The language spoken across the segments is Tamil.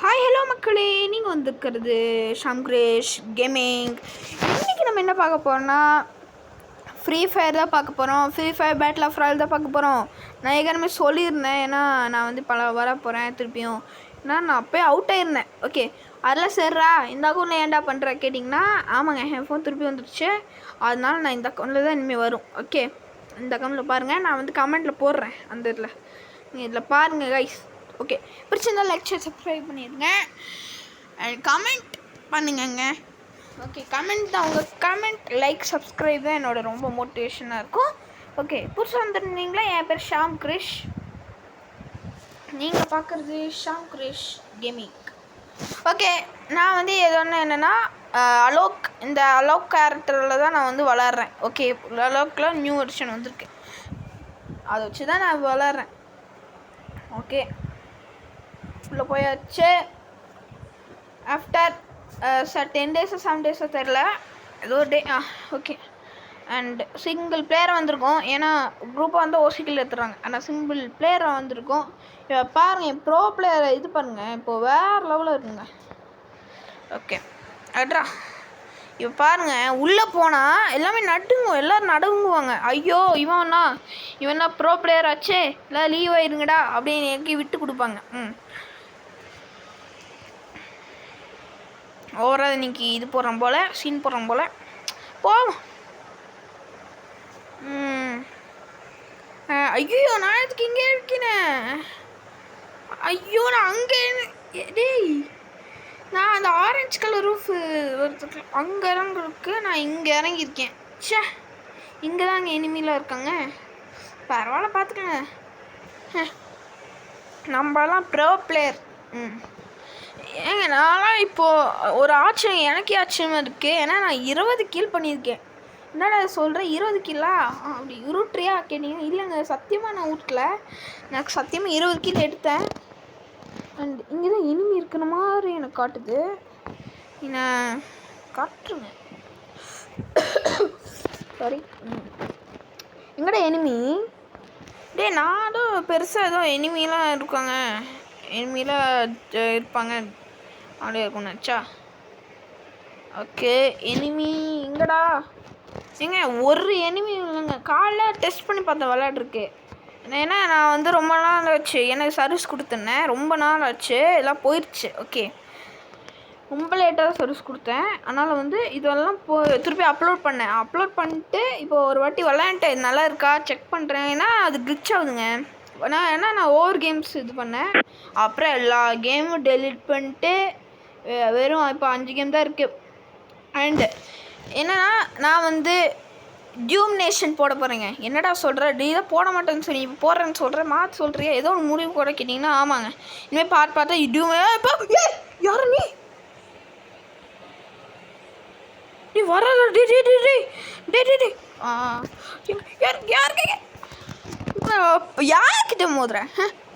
ஹாய் ஹலோ மக்களே, நீங்கள் வந்துருக்கிறது ஷாம்கிரேஷ் கேமிங். இன்றைக்கி நம்ம என்ன பார்க்க போகிறோம்னா ஃப்ரீ ஃபயர் தான் பார்க்க போகிறோம். Free fire battle of royale தான் பார்க்க போகிறோம். நான் ஏற்கனவே சொல்லியிருந்தேன், ஏன்னா நான் வந்து வர போகிறேன் திருப்பியும். ஏன்னா நான் அப்போயே அவுட் ஆகிருந்தேன். ஓகே, அதெல்லாம் சரிடா, இந்த அக்கௌண்ட்டில் ஏன்டா பண்ணுற கேட்டிங்கன்னா, ஆமாங்க என் ஃபோன் திருப்பி வந்துடுச்சு. அதனால நான் இந்த அக்கௌண்ட்டில் தான் இனிமேல் வரும். ஓகே, இந்த அக்கௌண்ட்டில் பாருங்கள், நான் வந்து கமெண்ட்டில் போடுறேன் அந்த இதில். நீங்கள் இதில் பாருங்கள் கைஸ். ஓகே, பிடிச்சிருந்தால் லைக் ஷேர் சப்ஸ்கிரைப் பண்ணிடுங்க அண்ட் கமெண்ட் பண்ணுங்கங்க. ஓகே, கமெண்ட் தான், உங்கள் கமெண்ட் லைக் சப்ஸ்கிரைப் தான் என்னோட ரொம்ப மோட்டிவேஷனாக இருக்கும். ஓகே, புதுசாக வந்துருந்தீங்களா, என் பேர் ஷாம்கிரேஷ். நீங்கள் பார்க்குறது ஷாம்கிரேஷ் கேமிங். ஓகே, நான் வந்து என்னென்னா அலோக், இந்த அலோக் கேரக்டரில் தான் நான் வந்து வளர்கிறேன். ஓகே, அலோக்கில் நியூ வெர்ஷன் வந்திருக்கு, அதை வச்சு தான் நான் வளர்கிறேன். ஓகே, உள்ளே போயாச்சு. ஆஃப்டர் 10 days 7 days தெரில, ஏதோ டே. ஓகே, அண்ட் சிங்கிள் பிளேயர் வந்திருக்கோம். ஏன்னா குரூப்பாக வந்து ஓசிக்கில் எடுத்துகிறாங்க, ஆனால் சிங்கிள் பிளேயராக வந்திருக்கோம். இப்போ பாருங்கள், என் ப்ரோ பிளேயரை இது பாருங்கள், இப்போது வேறு லெவலில் இருக்குங்க. ஓகே அட்ரா, இப்போ பாருங்கள், உள்ளே போனால் எல்லாமே நடுங்கும், எல்லோரும் நடுங்குவாங்க. ஐயோ இவன்னா ப்ரோ பிளேயர் ஆச்சே, இல்லை லீவ் ஆயிருங்கடா அப்படின்னு எனக்கு விட்டு கொடுப்பாங்க. ஓவராக இன்னைக்கு இது போடுறோம் போல், சீன் போடுறோம் போல். போவோம். ஐயோ, நான் எதுக்கு இங்கே இருக்கேன்? ஐயோ, நான் அங்கே டேய், நான் அந்த ஆரஞ்சு கலர் ரூஃப் ஒருத்தருக்கு அங்கே இறங்குறதுக்கு நான் இங்கே இறங்கியிருக்கேன். ச்சே, இங்கே தான் அங்கே எனிமிலாம் இருக்காங்க. பரவாயில்ல, பார்த்துக்கங்க, நம்மலாம் ப்ரோ பிளேயர். ஏங்க, நான்லாம் இப்போது ஒரு ஆச்சரியம், எனக்கே ஆச்சரியமாக இருக்குது. ஏன்னா நான் 20 கில் பண்ணியிருக்கேன். என்னடா சொல்கிறேன், 20 கில்லா அப்படி உருட்டுறியா கேட்டீங்க? இல்லைங்க, சத்தியமாக நான் ஊட்டல, எனக்கு சத்தியமாக 20 கில் எடுத்தேன். அண்ட் இங்கே தான் எனிமி இருக்கிற மாதிரி எனக்கு காட்டுது. நான் காட்டுருங்க, சாரி. எங்கடா எனிமி? டே, நானும் பெருசாக ஏதோ எனிமிலாம் இருக்காங்க, எனிமிலாம் இருப்பாங்க அப்படியே இருக்கும் நினச்சா. ஓகே, எனிமி எங்கடா? ஏங்க, ஒரு எனிமி இல்லைங்க. காலைல டெஸ்ட் பண்ணி பார்த்தேன், விளையாட்ருக்கு. ஏன்னா நான் வந்து ரொம்ப நாள் ஆச்சு, எனக்கு சர்வீஸ் கொடுத்துருந்தேன், ரொம்ப நாள் ஆச்சு, எல்லாம் போயிடுச்சு. ஓகே, ரொம்ப லேட்டாக தான் சர்வீஸ் கொடுத்தேன். அதனால் வந்து இதெல்லாம் திருப்பி அப்லோட் பண்ணிட்டு இப்போது ஒரு வாட்டி விளையாண்ட்டு நல்லா இருக்கா செக் பண்ணுறேன். ஏன்னா அது கிளிச் ஆகுதுங்க. ஏன்னா நான் ஓவர் கேம்ஸ் இது பண்ணேன், அப்புறம் எல்லா கேமும் டெலிட் பண்ணிட்டு வெறும் இப்போ 5 கேம் தான் இருக்குது. அண்டு என்னன்னா, நான் வந்து டியூம் நேஷன் போட போகிறேங்க. என்னடா சொல்கிற, நீ தான் போட மாட்டேன்னு சொல்லி இப்போ போடுறேன்னு சொல்கிறேன், மாற்ற சொல்கிறியா? ஏதோ ஒரு முடிவு கூட கேட்டிங்கன்னா ஆமாங்க, இனிமேல் பார்த்தா டியூம். யாரு நீ வர? யார்கிட்ட மோதுற?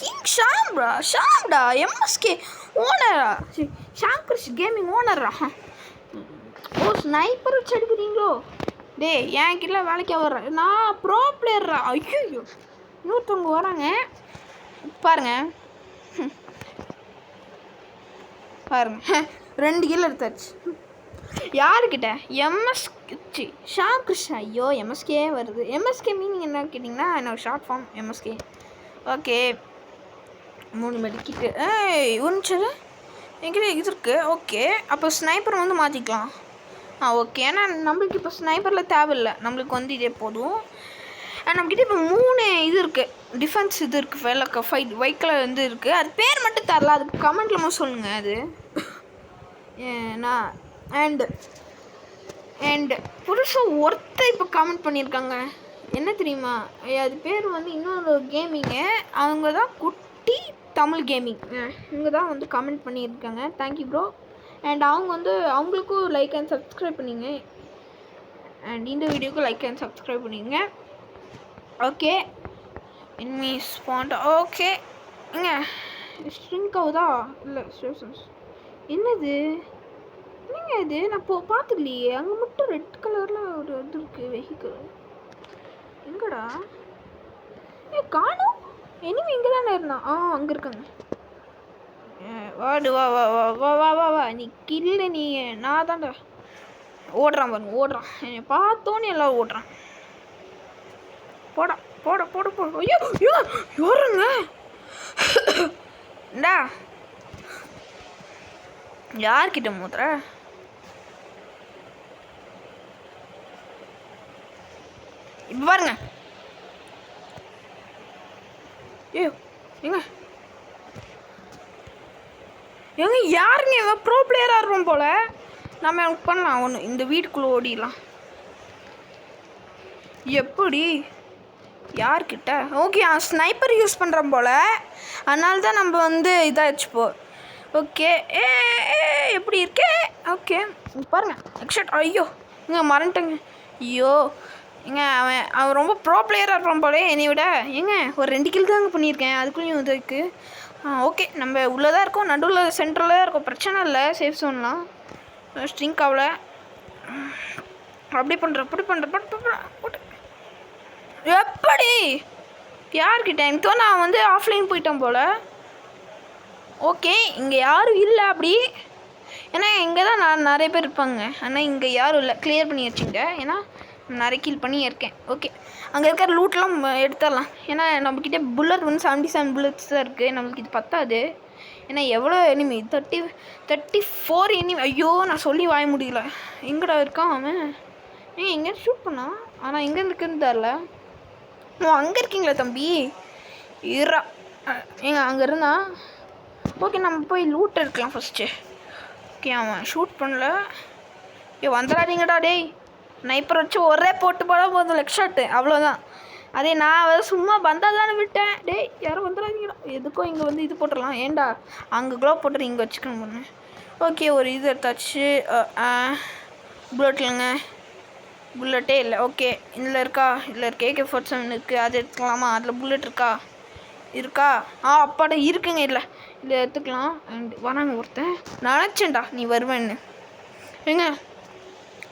கிங் ஷாம்டா எம்எஸ்கே ஓனரா, ஷாம்கிரேஷ் கேமிங் ஓனரா? ஓ, ஸ்னைப்பர் வச்சு எடுக்கிறீங்களோ? டே, என் கிட்ட வேலைக்கே வர்றேன், நான் ப்ரோ பிளேயர்ரா. ஐயோ, இன்னொருத்தவங்க வராங்க பாருங்க, பாருங்க, 2 கிலோ எடுத்தாச்சு. யாருக்கிட்ட? ஷாம்கிரேஷ். ஐயோ, எம்எஸ்கே வருது. எம்எஸ்கே மீனிங் என்ன கேட்டிங்கன்னா, என்னோட ஷார்ட் ஃபார்ம் எம்எஸ்கே. ஓகே, 3 மெடிக்கிட்டு. ஒரு நிமிஷம், என்கிட்ட இது இருக்குது. ஓகே, அப்போ ஸ்னைப்பர் வந்து மாற்றிக்கலாம். ஓகே, ஏன்னா நம்மளுக்கு இப்போ ஸ்னைப்பரில் தேவையில்லை, நம்மளுக்கு வந்து இதே போதும். நம்மக்கிட்ட இப்போ 3 இது இருக்குது, டிஃபென்ஸ் இது இருக்குது, ஒயிட் கலர் வந்து இருக்குது. அது பேர் மட்டும் தரல, அது கமெண்ட்டில் சொல்லுங்கள். அது ஏன்னா அண்டு புதுசாக ஒருத்தர் இப்போ கமெண்ட் பண்ணியிருக்காங்க, என்ன தெரியுமா? அது பேர் வந்து இன்னொரு கேமிங்கு, அவங்க தான் குட்டி தமிழ் கேமிங், இவங்க தான் வந்து கமெண்ட் பண்ணியிருக்காங்க. Thank you bro. அண்ட் அவங்க வந்து அவங்களுக்கும் லைக் அண்ட் சப்ஸ்கிரைப் பண்ணிங்க, அண்ட் இந்த வீடியோக்கும் லைக் அண்ட் சப்ஸ்கிரைப் பண்ணிங்க. Okay, enemy spawned. ஓகே, இங்க ஸ்ட்ரிங்க் ஆகுதா? இல்லை, என்னது இது? நான் பார்த்துக்கலையே, அங்கே மட்டும் ரெட் கலரில் ஒரு இது இருக்குது, வெஹிக்கிள். எங்கடா? காணும் எனிமி இங்கே தானே இருந்தான். அங்கே இருக்காங்க. வாடு வா வா வா வா வா வா வா நீ கில்லு நீ. நான் தான்டா ஓடுறான் பாருங்க, ஓடுறான். என்னை பார்த்தோன்னே எல்லாம் ஓடுறான். போடா போட போட போ. ஐயோ ஐயோ யாருங்க டா யார்கிட்ட மூத்துற? இப்போ பாருங்க. ஐயோ எங்க எங்க யாருங்க இவன் ப்ரோ பிளேயராக இருக்கும் போல். நம்ம எனக்கு பண்ணலாம் ஒன்று, இந்த வீட்டுக்குள்ளே ஓடிடலாம். எப்படி யார்கிட்ட? ஓகே அவன் ஸ்னைப்பர் யூஸ் பண்ணுறான் போல், அதனால தான் நம்ம வந்து இதாகிடுச்சுப்போ. ஓகே ஏ எப்படி இருக்கே? ஓகே பாருங்கள் எக்ஸட். ஐயோ இங்கே மறந்துட்டேங்க. ஐயோ ஏங்க அவன் ரொம்ப ப்ரோ பிளேயராக இருப்பான் போலே என்னை விட. ஏங்க ஒரு 2 கில் தாங்க பண்ணியிருக்கேன், அதுக்குள்ளேயும் இது இருக்குது. ஓகே நம்ம உள்ளே தான் இருக்கோம், நடுவில் சென்டரில் தான் இருக்கோம், பிரச்சனை இல்லை. சேஃப் ஜோன்லாம் ஸ்ட்ரிங்க் ஆகல. அப்படி பண்ணுற அப்படி பண்ணுற எப்படி யார்கிட்ட? எனக்கு தோணு நான் வந்து ஆஃப்லைன் போயிட்டேன் போல். ஓகே இங்கே யாரும் இல்லை அப்படி, ஏன்னா இங்கே தான் நான் நிறைய பேர் இருப்பாங்க. ஆனால் இங்கே யாரும் இல்லை, கிளியர் பண்ணி வச்சுங்க. ஏன்னா நிறைய கில் பண்ணி இருக்கேன். ஓகே அங்கே இருக்கிற லூட்லாம் எடுத்துடலாம். ஏன்னா நம்மக்கிட்ட புல்லட் வந்து 77 புல்லட்ஸ் தான் இருக்குது, நம்மளுக்கு இது பத்தாது. ஏன்னா எவ்வளோ எனிமி 34 எனிமி. ஐயோ நான் சொல்லி வாய முடியல. எங்கடா இருக்கான் அவன்? எங்கே ஷூட் பண்ணான், ஆனால் எங்கே இருக்குன்னு தெரில. ஓ அங்கே இருக்கீங்களா தம்பி? இரா ஏங்க அங்கே இருந்தா. ஓகே நம்ம போய் லூட் எடுக்கலாம் ஃபஸ்ட்டு. ஓகே அவன் ஷூட் பண்ணல. வந்துடாதீங்கடா டேய். நைப்பர் வச்சு ஒரே போட்டு போட போதும் லெக் ஷாட்டு, அவ்வளோதான். அதே நான் வந்து சும்மா வந்தால் தானே விட்டேன். டேய் யாரும் வந்துடாதீங்கடா. எதுக்கும் இங்கே வந்து இது போட்டுடலாம். ஏன்டா அங்கே க்ளோ போட்டு இங்கே வச்சுக்கணும் பொண்ணு. ஓகே ஒரு இது எடுத்தாச்சு. புல்லட் இல்லைங்க, புல்லட்டே இல்லை. ஓகே இதில் இருக்கா? இதில் இருக்குது. AK-47 இருக்குது, அது எடுத்துக்கலாமா? அதில் புல்லட் இருக்கா? அப்பாடா இருக்குங்க. இல்லை இதில் எடுத்துக்கலாம். அண்ட் வராங்க ஒருத்தன். நினச்சேன்டா நீ வருவேன்னு. ஏங்க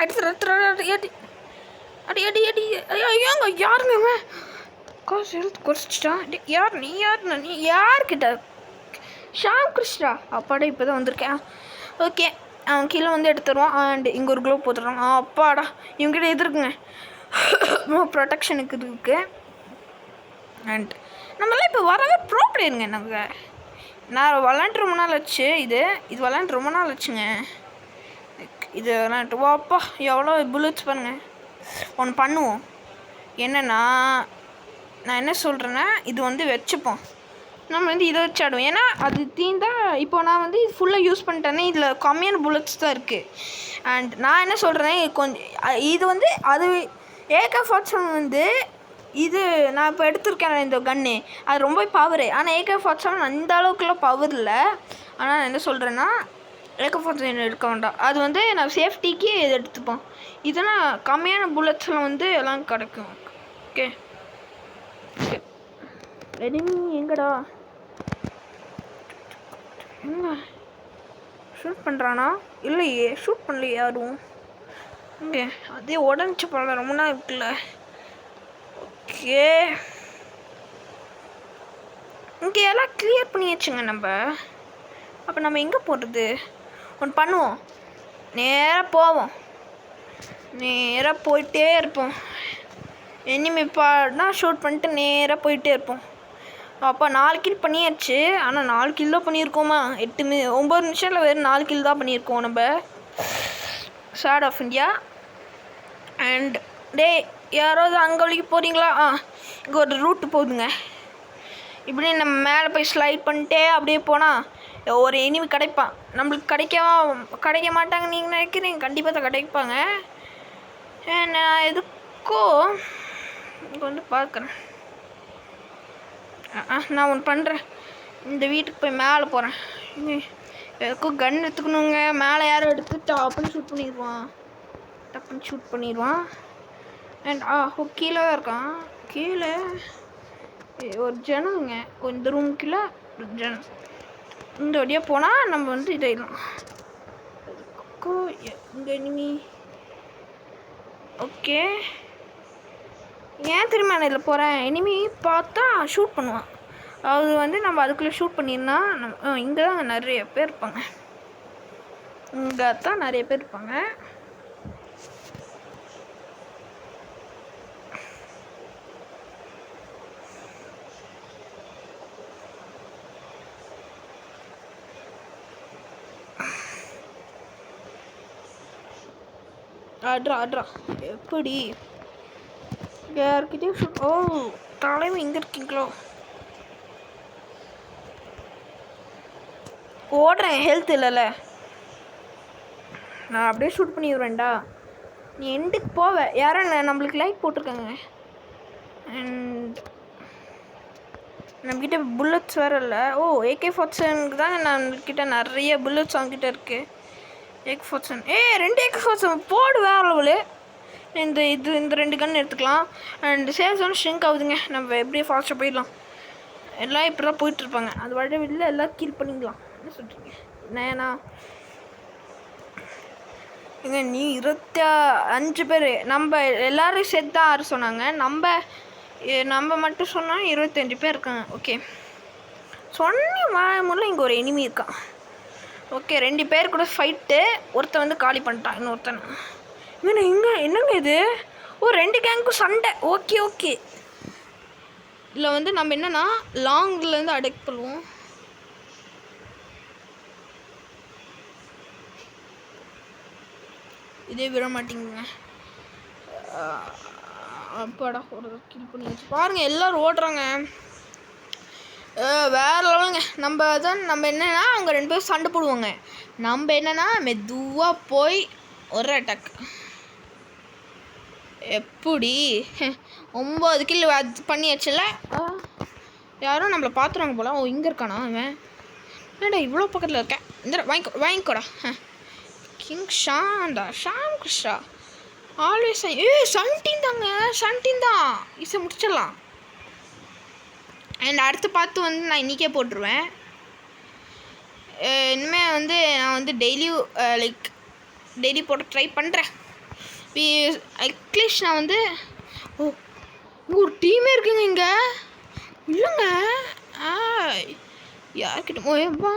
அடி அடி அடி அடி. ஐயோங்க யாருங்க காசு எழுத்து குறைச்சிட்டான். யார் நீ? நீ யார்கிட்ட? ஷாம் கிருஷ்ணா. அப்பாடா இப்போ தான் வந்திருக்கேன். ஓகே அவன் கீழே வந்து எடுத்துருவான். அண்ட் இங்கே ஒரு க்ளோ போட்டுடுறான். அப்பாடா இவங்ககிட்ட இது இருக்குங்க, ப்ரொடெக்ஷனுக்கு இருக்குது. அண்ட் நம்மளாம் இப்போ வரவே ப்ரோ பிளேயருங்க. நான் விளாண்டு ரொம்ப நாள் ஆச்சு. இது விளாண்டு ரொம்ப நாள் ஆச்சுங்க. இது விளாண்டு வாப்பா எவ்வளோ புல்லட்ஸ் பாருங்க. ஒன்று பண்ணுவோம் என்னென்னா, நான் என்ன சொல்கிறேன்னா இது வந்து வச்சுப்போம். நம்ம வந்து இதை வச்சு ஆடுவோம். ஏன்னா அது தீந்தா இப்போ நான் வந்து இது ஃபுல்லாக யூஸ் பண்ணிட்டேன்னா இதில் கம்மியான புல்லட்ஸ் தான் இருக்குது. அண்ட் நான் என்ன சொல்கிறேன், கொஞ்சம் இது வந்து அது AK-47 வந்து இது நான் இப்போ எடுத்திருக்கேன் இந்த கன்று, அது ரொம்ப பவரு. ஆனால் AK-47 அந்த அளவுக்குலாம் பவர் இல்லை. ஆனால் நான் என்ன சொல்கிறேன்னா AK-47 எடுக்க வேண்டாம். அது வந்து நான் சேஃப்டிக்கு இது எடுத்துப்போம். இதெல்லாம் கம்மியான புல்லட்ஸ்லாம் வந்து எல்லாம் கிடைக்கும். ஓகே எனிமி எங்கடா? என்ன ஷூட் பண்ணுறானா? இல்லையே ஷூட் பண்ணலையே யாரும். இங்கே அதே உடஞ்சி போகல, ரொம்ப நாள் இருக்குல்ல. ஓகே இங்கே எல்லாம் கிளியர் பண்ணியாச்சுங்க நம்ம. அப்போ நம்ம எங்கே போகிறது? ஒன்று பண்ணுவோம், நேராக போவோம், நேராக போயிட்டே இருப்போம். எனிமி பாடினா ஷூட் பண்ணிட்டு நேராக போயிட்டே இருப்போம். அப்போ 4 கில் பண்ணியாச்சு. ஆனால் 4 கில் தான் பண்ணியிருக்கோமா? 9 நிமிஷத்தில் வெறும் 4 கில் தான் பண்ணியிருக்கோம் நம்ம. Short of India. அண்ட் டே யாராவது அங்கே வழிக்கு போகிறீங்களா? இங்கே ஒரு ரூட்டு போகுதுங்க. இப்படி நம்ம மேலே போய் ஸ்லைட் பண்ணிட்டே அப்படியே போனால் ஒரு எனிமி கிடைப்பான். நம்மளுக்கு கிடைக்க மாட்டாங்க நீங்கள் நினைக்கிறீங்க, கண்டிப்பாக தான் கிடைப்பாங்க. நான் எதுக்கோ இங்கே வந்து பார்க்குறேன். நான் ஒன்று பண்ணுறேன், இந்த வீட்டுக்கு போய் மேலே போகிறேன். எதுக்கும் கன் எடுத்துக்கணுங்க. மேலே யாரும் எடுத்து டப்புன்னு ஷூட் பண்ணிடுவான். அண்ட் கீழே தான் இருக்கான். கீழே ஒரு ஜனங்க, இந்த ரூமுக்குள்ளே ஜனம். இந்த வழியாக போனால் நம்ம வந்து இதாயிடலாம். இங்கே எனிமி. ஓகே ஏன் திரும்ப நான் இதில் போகிறேன்? எனிமி பார்த்தா ஷூட் பண்ணுவான். அது வந்து நம்ம அதுக்குள்ளே ஷூட் பண்ணியிருந்தா இங்கே தான் நிறைய பேர் இருப்பாங்க. இங்கே தான் நிறைய பேர் இருப்பாங்க. ஆட்ரா எப்படி யார்கிட்டயும் ஷூட். ஓ தலைமை இங்கே இருக்கீங்களோ? ஓடுறேன், ஹெல்த் இல்லைல்ல. நான் அப்படியே ஷூட் பண்ணி விடுறேன்டா. நீ எண்டுக்கு போவ. யாரும் நம்மளுக்கு லைக் போட்டிருக்காங்க. அண்ட் நம்மக்கிட்ட புல்லட்ஸ் வேறு இல்லை. ஓ AK-47 தான் நம்மக்கிட்ட நிறைய புல்லட்ஸ் அவங்ககிட்ட இருக்குது. AK-47 2 AK-47 போடு வேறு லெவலு. இந்த 2 கன் எடுத்துக்கலாம். அண்ட் சேல்ஸ் வந்து ஷ்ரிங்க் ஆகுதுங்க. நம்ம எப்படியே ஃபாஸ்ட்டாக போயிடலாம். எல்லாம் இப்படி தான் போயிட்டுருப்பாங்க. அது வழி வெளில எல்லாம் கில் பண்ணிக்கலாம். என்ன சொல்கிறீங்க? ஏன்னா இங்கே நீ 25 பேர் நம்ம எல்லோரும் சேர்த்து தான் 6 சொன்னாங்க. நம்ம மட்டும் சொன்னால் 25 பேர் இருக்காங்க. ஓகே சொன்னி முதல்ல இங்கே ஒரு எனிமி இருக்கான். ஓகே 2 பேர் கூட ஃபைட்டு. ஒருத்தன் வந்து காலி பண்ணிட்டான். இன்னொருத்தன் இங்கே என்னங்க இது? 2 கேங்க்கும் சண்டை. ஓகே இதில் வந்து நம்ம என்னென்னா லாங்லேருந்து அடெக்ட் பண்ணுவோம். இதே விட மாட்டேங்குங்க. அப்பாடா ஒரு கில் பண்ணி வச்சு பாருங்கள். எல்லோரும் ஓடுறாங்க. வேறு லெவலுங்க. நம்ம என்னென்னா அவங்க 2 பேரும் சண்டை போடுவாங்க. நம்ம என்னென்னா மெதுவாக போய் ஒரு அட்டாக். எப்படி 9 கில் பண்ணியாச்சுல. யாரும் நம்மளை பார்த்துருவாங்க போல. ஓ இங்கே இருக்கானா அவன்? என்னடா இவ்வளோ பக்கத்தில் இருக்கேன். இந்த வாங்கிக்கோடா. ஷாம் கிருஷ்ணா ஆல்வேஸ் 17 தாங்க. 17 தான். இசை முடிச்சிடலாம். அண்ட் அடுத்து பார்த்து வந்து நான் இன்றைக்கே போட்டுருவேன். இனிமேல் வந்து நான் வந்து டெய்லி போட்டு ட்ரை பண்ணுறேன். அட்லீஸ்ட் நான் வந்து ஒரு டீமே இருக்குங்க இங்கே. இல்லைங்க யார்கிட்ட ஓப்பா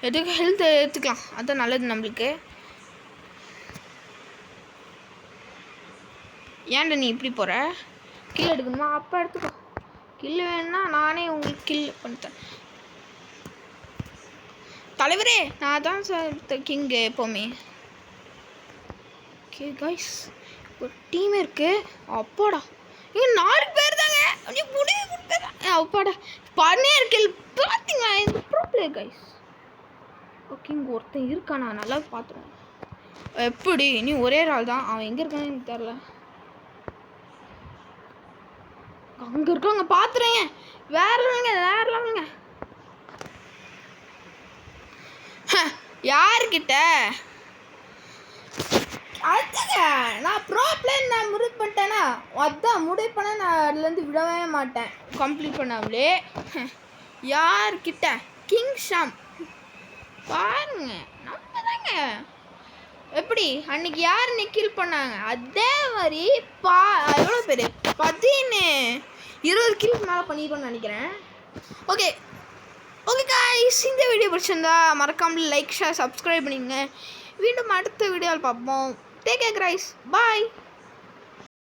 எதுக்கு ஹெல்த் எடுத்துக்கலாம். அதுதான் நல்லது நம்மளுக்கு. ஏன்டா நீ இப்படி போகிற? கில் எடுக்கணுமா? அப்போ எடுத்துக்கோ. கில் வேணுன்னா நானே உங்களுக்கு கில் பண்ணிட்டேன். தலைவரே நான் தான் சார் கிங்கு எப்போவுமே. ஓகே கைஸ் ஒரு டீம் இருக்குது. அப்பாடா இங்கே 4 பேர் தாங்க. நீ முடிவு கொடுத்தேன். அப்பாடா 17 கில் பார்த்தீங்களா? இந்த ப்ரோ பிளேயர் கைஸ். ஓகே இங்கே ஒருத்தன் இருக்கான். நான் நல்லா பார்த்துருவேன். எப்படி நீ ஒரே ஆள் தான். அவன் எங்கே இருக்கான்னு எனக்கு தெரில. அங்கே இருக்காங்க பார்த்துறேங்க. வேறு லெவலுங்க. யார்கிட்ட அதுங்க நான் ப்ரோ பிளேயர் நான் முடிவு பண்ணிட்டேன்னா அதான் முடிவு பண்ண. நான் அதுலேருந்து விடவே மாட்டேன் கம்ப்ளீட் பண்ணாமலே. யார்கிட்ட? கிங் ஷாம் பாருங்க. நம்ம தாங்க. எப்படி அன்னைக்கு யார் கில் பண்ணாங்க அதே மாதிரி எவ்வளோ பேர் 20 கில் மேலே பண்ணிடுவோன்னு நினைக்கிறேன். ஓகே காய்ஸ் இந்த வீடியோ பிடிச்சிருந்தா மறக்காமல் லைக் ஷேர் சப்ஸ்கிரைப் பண்ணிங்க. மீண்டும் அடுத்த வீடியோவில் பார்ப்போம். Take care guys. பாய்.